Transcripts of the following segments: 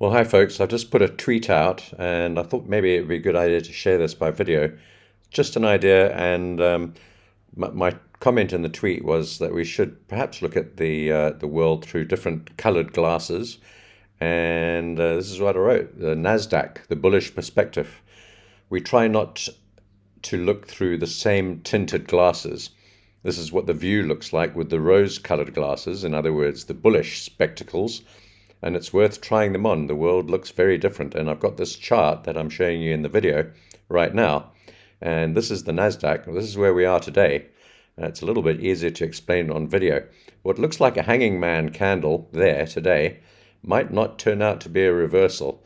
Well, hi folks. I've just put a tweet out and I thought maybe it would be a good idea to share this by video. Just an idea, and my comment in the tweet was that we should perhaps look at the world through different colored glasses. And this is what I wrote: the NASDAQ, the bullish perspective. We try not to look through the same tinted glasses. This is what the view looks like with the rose-colored glasses, in other words, the bullish spectacles. And it's worth trying them on. The world looks very different. And I've got this chart that I'm showing you in the video right now. And this is the NASDAQ. This is where we are today. It's a little bit easier to explain on video. What looks like a hanging man candle there today might not turn out to be a reversal,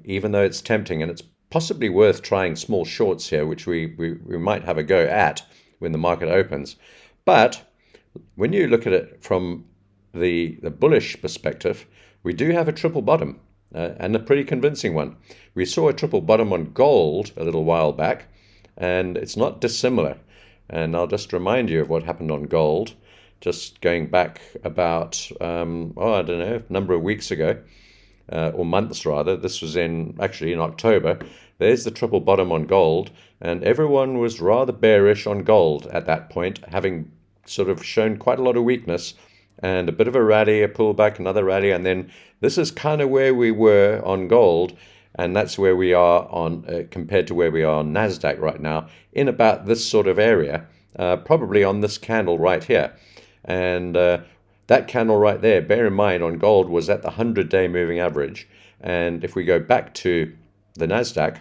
even though it's tempting. And it's possibly worth trying small shorts here, which we might have a go at when the market opens. But when you look at it from the bullish perspective, we do have a triple bottom, and a pretty convincing one. We saw a triple bottom on gold a little while back, and it's not dissimilar. And I'll just remind you of what happened on gold, just going back about, I don't know, a number of weeks ago, or months rather. This was actually in October. There's the triple bottom on gold, and everyone was rather bearish on gold at that point, having sort of shown quite a lot of weakness. And a bit of a rally, a pullback, another rally, and then this is kind of where we were on gold, and that's where we are on compared to where we are on NASDAQ right now, in about this sort of area, probably on this candle right here. And that candle right there, bear in mind, on gold was at the 100-day moving average, and if we go back to the NASDAQ,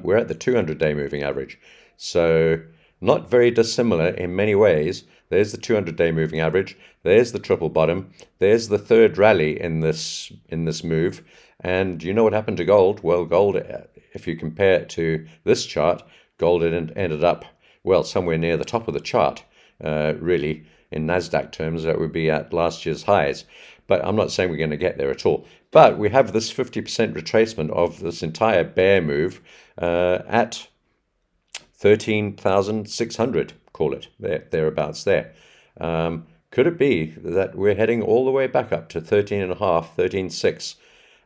we're at the 200-day moving average. So not very dissimilar in many ways. There's the 200-day moving average. There's the triple bottom. There's the third rally in this move. And you know what happened to gold? Well, gold, if you compare it to this chart, gold ended up, well, somewhere near the top of the chart. Really, in NASDAQ terms, that would be at last year's highs. But I'm not saying we're going to get there at all. But we have this 50% retracement of this entire bear move at 13,600, call it, thereabouts there. Could it be that we're heading all the way back up to 13.5, 13.6,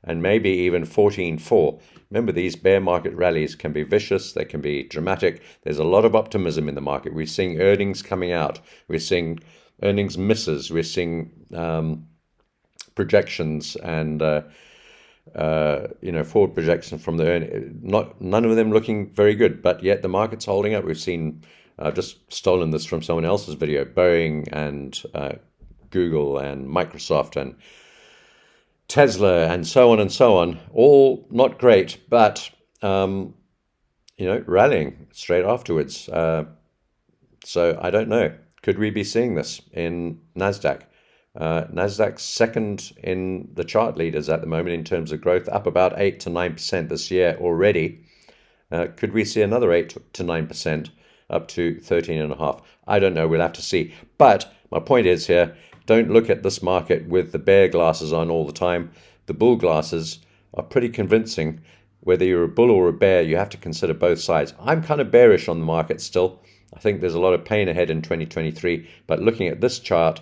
and maybe even 14.4? Remember, these bear market rallies can be vicious, they can be dramatic. There's a lot of optimism in the market. We're seeing earnings coming out. We're seeing earnings misses. We're seeing projections and forward projections from the none of them looking very good, but yet the market's holding up. We've seen, I've just stolen this from someone else's video, Boeing and Google and Microsoft and Tesla and so on, all not great, but rallying straight afterwards. So I don't know. Could we be seeing this in NASDAQ? NASDAQ's second in the chart leaders at the moment in terms of growth, up about 8 to 9% this year already. Could we see another 8 to 9% up to 13.5? I don't know. We'll have to see. But my point is here, don't look at this market with the bear glasses on all the time. The bull glasses are pretty convincing. Whether you're a bull or a bear, you have to consider both sides. I'm kind of bearish on the market still. I think there's a lot of pain ahead in 2023. But looking at this chart,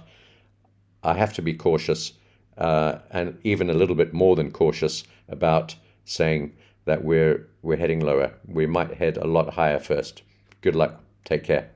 I have to be cautious, and even a little bit more than cautious about saying that we're heading lower. We might head a lot higher first. Good luck. Take care.